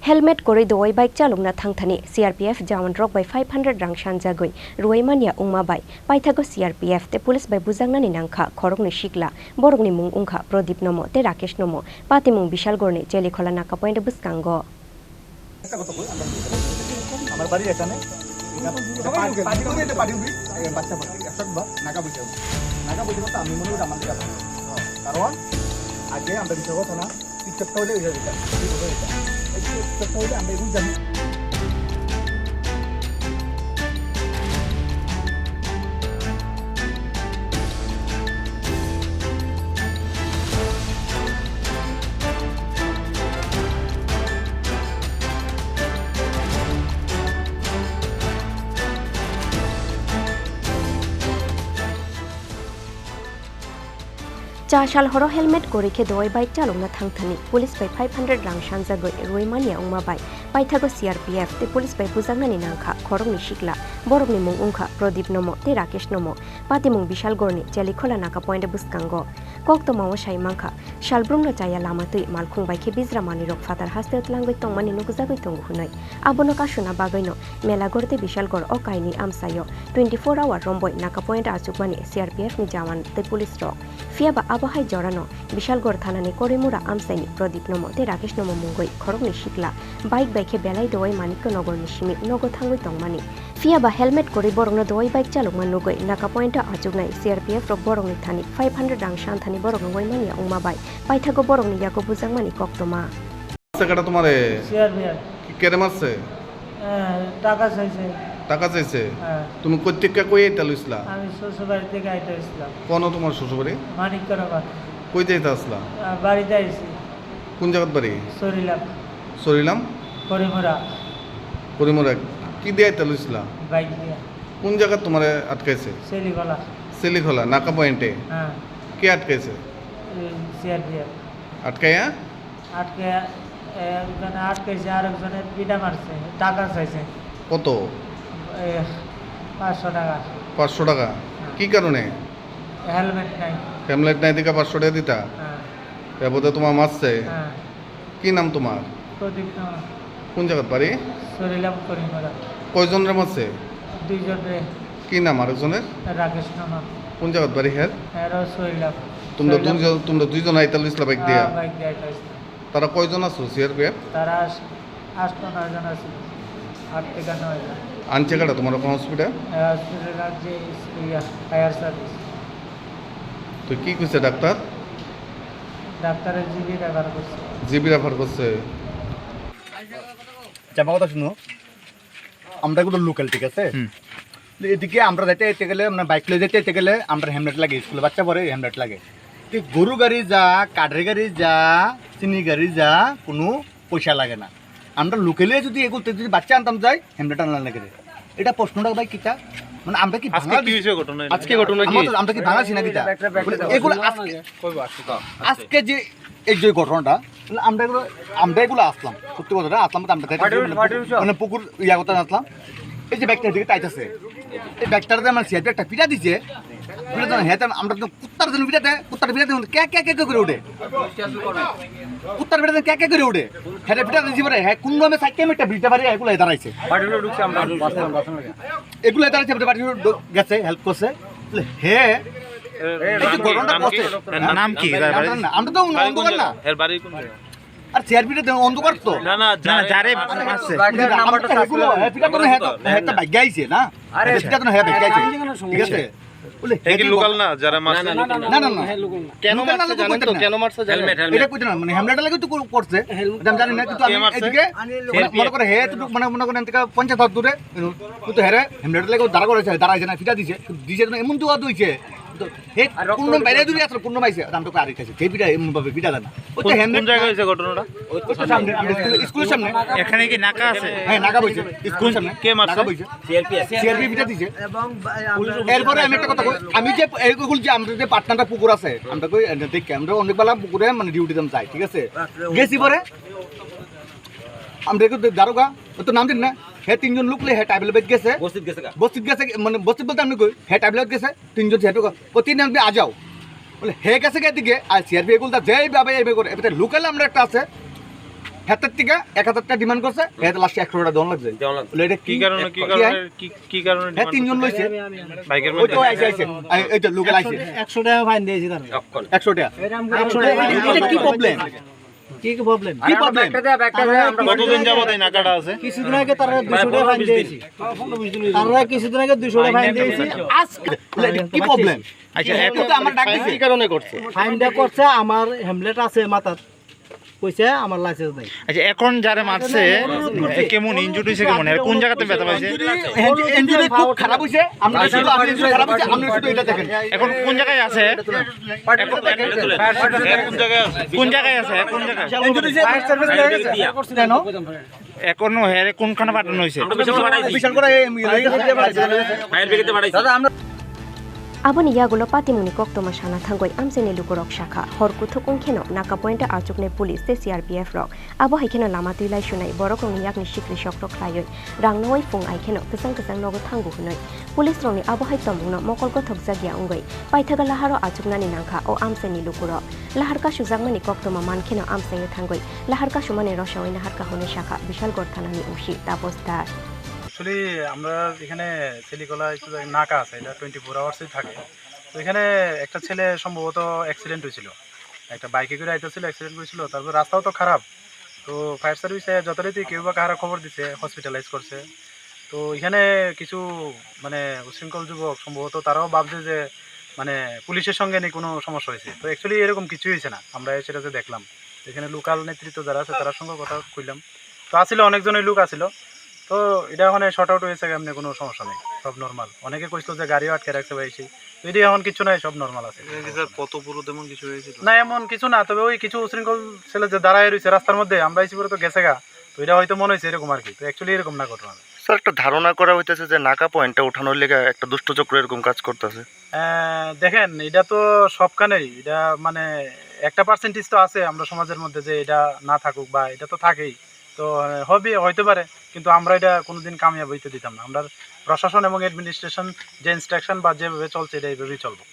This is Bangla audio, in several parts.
हेलमेट कोरै दoi बाइक चालुंगना थांथानि CRPF जावन रक बाय 500 रां सानजागै रुइमानिया उंमाबाय पाइथागो CRPF ते पुलिस बाय बुजांनानि नांखा खरगनि शिकला बरगनि मुं उंखा प्रदीप नमो ते राकेश नमो पाति मुं विशाल गरनि जेलिखला नाका पॉइंट बुसकांगो আমার বাড়ি এখানে পার্টি করে এটা পার্টি উঠি বাচ্চা পার্টি একশো নাকা বসে নাকা বসে তো আমি মনে করি আমার কারণ আগে আমরা বিষয় কথা না টিকটকটা হলে এটা টিকটকটা হলে আমরা এগুলো জানি चाशाल हरो हेलमेट कोरिखे दoi बाइक चालुंगना थांथानि पुलिस बाय 500 रां सानजागै रुइमानिया उंमाबाय पाइथागो CRPF ते पुलिस बाय बुजांनानि नांखा खरगनि शिकला बरगनि मुं उंखा प्रदीप नमो ते राकेश नमो पाति मुं विशाल गरनि जेलिखला नाका पॉइंट बुसकांगो कक्तो मावो साइमांखा शालब्रुंनो चाया लामातै मालखुं बायखे बिजरा मानिरक फातार हास्ते तलांगै तंमानि नुगजागै तंगु हुनाय आबोनो कासुना बागैनो मेलागोर ते विशाल गर अकाइनि आमसायो 24 आवर रम्बय नाका पॉइंट आजुकमानि CRPF नि जवान ते पुलिस रक फियाबा आबहाय जरानो विशालगढ़ थानानि करिमुरा आमसाइनि प्रदीप नमो ते राकेश नमो मुंगै खरगनि शिकला बाइक बाइके बेलाय दoi मानिक्य नगरनि सिमि नगो थांगै तंमानि फियाबा हेलमेट कोरि बरंनो दoi बाइक चालुकमा नुगै नाका पॉइंट आजुगनाय CRPF रक बरंनि थानि 500 रां शांथानि बरंनो गयमानिया उंमाबाय पाइथागो बरंनि याको बुजांमानि कक्तमा টাকাটা তোমারে CRPF কেরে মারছে টাকা চাইছে টাকা চাইছে হ্যাঁ তুমি কইতেকা কই এটা লইছলা আমি শ্বশুরবাড়ি থেকে আইতে আসলাম কোন তোমার শ্বশুরবাড়ি মানিকনগর কই যাইতে আসলা বাড়িতে আইছি কোন জায়গাত বাড়ি সরিলাম সরিলাম করিমরা পরিমরা কি দিয়ে এটা লইছলা বাইক দিয়ে কোন জায়গা তোমারে আটকাইছে সেলিগলা সেলিখলা নাকা পয়েন্টে হ্যাঁ কে আটকাইছে CRPF আটকাইয়া আটকে একজনে আটকেছে আর একজনে পিটা মারছে টাকা চাইছে কত 500 টাকা 500 টাকা কি কারণে হেলমেট নাই হেলমেট নাই দিকা 500 টাকা দিতা হ্যাঁ এবারে তোমার মারছে হ্যাঁ কি নাম তোমার প্রদীপ নমো কোন জায়গাত বাড়ি সরিলাম করিমরা কয়জনের মারছে দুইজন রে কি নাম আরেকজনের রাকেশ নমো কোন জায়গাত বাড়ি হ্যাঁ এরাও সরিলাম তোমরা দুইজন আইতা লইছলা বাইক দিয়া বাইক দিয়ে আইতে আসলাম তারা কয়জন আছো CRPF তারা 8-9 জন আছে 8 থেকে 9 জন আনছে কাটা তোমার কোন হসপিটাল হসপিটাল যে ফায়ার সার্ভিস তো কি কইছে ডাক্তার ডাক্তারের জিবি রেফার করছে জিবি রেফার করছে জামা কথা শুনো আমরা এগুলো লোকাল ঠিক আছে এদিকে আমরা যেতে গেলে মানে বাইক লয়ে যেতে গেলে আমরা হেলমেট লাগে স্কুলে বাচ্চা পরে হেলমেট লাগে গরু গাড়ি যা কাঠের গাড়ি যা চিনি গাড়ি যা কোনো পয়সা লাগে না আমরা লোকালে যদি এগুলো যদি বাচ্চা আনতাম যাই হেলমেট আনলাম লাগে এটা প্রশ্নটা ভাই কিটা মানে আমরা কি আজকে ঘটনা কি আমরা কি ভাঙাছি না কিটা এগুলো আজকে যে এই যে ঘটনাটা আমরা এগুলো আসলাম সত্যি কথা আসলাম মানে পুকুর ইয়া করতে আসলাম এই যে ব্যাগটার দিকে টাইট আছে এই ব্যাগটাতে আমার সিআরপি একটা পিঠা দিছে আমরা তো কুত্তার জন্য পিঠাতে কে করে উঠে কুত্তার পিঠাতে কে করে উঠে হ্যাঁ পিঠা দিছি পারে হ্যাঁ কোন নামে সাইকেল একটা পিঠা পারে এগুলো দাঁড়াইছে এগুলো দাঁড়াইছে বাড়ি গেছে হেল্প করছে হে নাম কি আমরা তো অন্ধকার না আর সিআরপিটা অন্ধকার তো না যারে আছে পিঠা তো হ্যাঁ ভাগ্য আইছে না পিঠা তো হ্যাঁ ভাগ্য আইছে ঠিক আছে লোকাল না যারা মারছে না কেন মারছে জানেন তো কেন মারছে এটা কইতে না মানে হেলমেট লাগে তো করছে আমি জানি না কিন্তু আমি এদিকে মনে করে হে তো মানে মনে করেন থেকে 50 হাত দূরে কিন্তু হেরে হেলমেট লাগে দাঁড়াইছে না ফিটা দিছে তো এমন দুয়া দুইছে তো হে কোন বাইরে দূরে আছে কোন মাইছে আমি তো কারি খাইছে কে পিটা এমন ভাবে পিটা দেন ওই হেলমেট কোন জায়গায় হইছে ঘটনাটা ওই সামনে স্কুলের সামনে এখানে কি নাকা আছে হ্যাঁ নাকা বইছে স্কুলের সামনে কে মারছে সিআরপি পিটা দিছে এবং এরপরে আমি একটা কথা কই আমি যে এইগুলো যে আমাদের যে পাটনাটা পুকুর আছে আমরা কই দেখি আমরা অনেক বেলা পুকুরে মানে ডিউটি দাম যাই ঠিক আছে গেছি পরে আমরা একটু দারোগা তো নাম দিন না হে তিনজন লোক লে হে টাইবল বেদ গেছে বস্তিত গেছে মানে বস্তিত বলতে আমি কই হে টাইবল গেছে তিনজন সেটু প্রতি নাম আ যাও বলে হে গেছে কে দিকে আর সিআরপি এগুলো যেই ভাবে এইভাবে করে এবারে লোকাল আমরা একটা আছে হাতের থেকে 1000 টাকা ডিমান্ড করছে এটা লাস্টে 100 টাকা দেওয়া লাগছে বলে এটা কি কারণে কি কারণে হ্যাঁ তিনজন লইছে বাইকের ওই মধ্যে তো আইছে এই তো লোকাল আইছে 100 টাকা ফাইন দিয়েছি তার 100 টাকা এটা কি প্রবলেম কি প্রবলেম কি প্রবলেম কতদিন যাবত এই নাকাটা আছে কিছুদিন আগে তারা 200 টাকা ফাইন দিয়েছি তারা কিছুদিন আগে 200 টাকা ফাইন দিয়েছি আজকে এটা কি প্রবলেম আচ্ছা এখন তো আমার ডাক দিছে কি কারণে করছে ফাইনটা করছে আমার হ্যামলেট আছে মাথার কইছে আমার লাইসেন্স নাই আচ্ছা এখন যারা মারছে কেমন ইনজুরি হইছে কেমন কোন জায়গাতে ব্যথা পাইছে ইঞ্জুরি খুব খারাপ হইছে আমরা শুধু আপনি ইঞ্জুরি খারাপ হইছে আমরা শুধু এটা দেখেন এখন কোন জায়গায় আছে কোন জায়গায় আছে কোন জায়গায় ইঞ্জুরি যে ফায়ার সার্ভিস করছে জানো এখনো হেরে কোনখানে পাঠানো হইছে বিশাল করে ফায়ার ব্রিগেডে পাঠাইছে দাদা আমরা aboni yagulo patimuni koktoma shana thangoi amseni lukurok shakha horku thukung kheno naka point achukne police te CRPF rok abo haikeno lama tuilai shunai borokong yakni shikri shokrok khlaioi rangnoi fung aikheno kesang logo thangu hunoi police rongni abo haitomungno mokol ko thokjagya ungoi paithaga laharo achuknani nangkha o amseni lukuro laharka sujagmani koktoma mankheno amseni thangoi laharka shumane rosawai naharka hone shakha bishal gorthanani ushi tabostar actually আমরা এখানে তেলিকলা একটু নাকা আছে এটা 24 আওয়ার্সই থাকে তো এখানে একটা ছেলে সম্ভবত অ্যাক্সিডেন্ট হয়েছিল একটা বাইকে করে আইতেছিল অ্যাক্সিডেন্ট হয়েছিল তারপর রাস্তাও তো খারাপ তো ফায়ার সার্ভিসে যথারীতি কেউ বা কাহারা খবর দিছে হসপিটালাইজ করছে তো এখানে কিছু মানে উশৃঙ্খল যুবক সম্ভবত তারাও ভাবছে যে মানে পুলিশের সঙ্গে নিয়ে কোনো সমস্যা হয়েছে তো অ্যাকচুয়ালি এরকম কিছুই হয়েছে না আমরা সেটা যে দেখলাম এখানে লোকাল নেতৃত্ব যারা আছে তার সঙ্গে কথা কইলাম তো আসলে অনেকজনই লোক আসিল তো এটা ওখানে শর্ট আউট হয়েছে এমনি কোনো সমস্যা নেই সব নর্মাল অনেকে কইছিল যে গাড়িও আটকে রাখছে পাইছি তো এটি এখন কিছু নাই সব নর্মাল আছে কত পুরো তেমন কিছু হয়েছিল না এমন কিছু না তবে ওই কিছু উশৃঙ্খল ছেলে যে দাঁড়ায় রয়েছে রাস্তার মধ্যে আমরা এসে পরে তো গেছে গা তো এটা হয়তো মনে হয়েছে এরকম আর কি তো অ্যাকচুয়ালি এরকম না ঘটনা স্যার একটা ধারণা করা হইতেছে যে নাকা পয়েন্টটা উঠানোর লেগে একটা দুষ্টচক্র এরকম কাজ করতেছে দেখেন এটা তো সবখানেই এটা মানে একটা পার্সেন্টেজ তো আছে আমরা সমাজের মধ্যে যে এটা না থাকুক বা এটা তো থাকেই তো হবে হইতে পারে কিন্তু আমরা এটা কোনোদিন কামিয়াব হইতে দিতাম না আমরা প্রশাসন এবং অ্যাডমিনিস্ট্রেশন যে ইনস্ট্রাকশন বা যেভাবে চলছে এটা এইভাবেই চলবো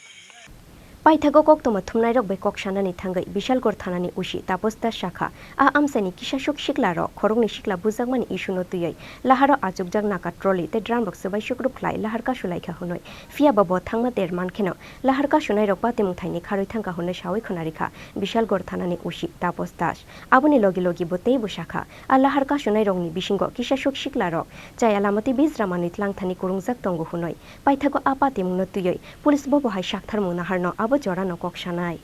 paithago koktoma thumnai rok be koksanani thangai bishalgor thanani ushi tapostar shakha a amsani kisashok shikla ro khorongni shikla bujagmani isuno tuyai laharo achugjak naka trolley te drum rok sabai shukruk khlai laharka sulaikha hunoi fia babo thangma der mankheno laharka sunai rok patimung thaini kharoi thangka hunoi shawai khonarikha bishalgor thanani ushi tapostas aboni logi botei bu shakha a laharka sunai rokni bisingo kisashok shikla rok chai alamati bizramani tlangthani kurungjak tongo hunoi paithago a patimung no tuyai police bobo hai shakthar muna harno জরানো ককসানাই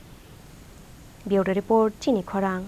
বিউরো রিপোর্ট চিনি খরাং।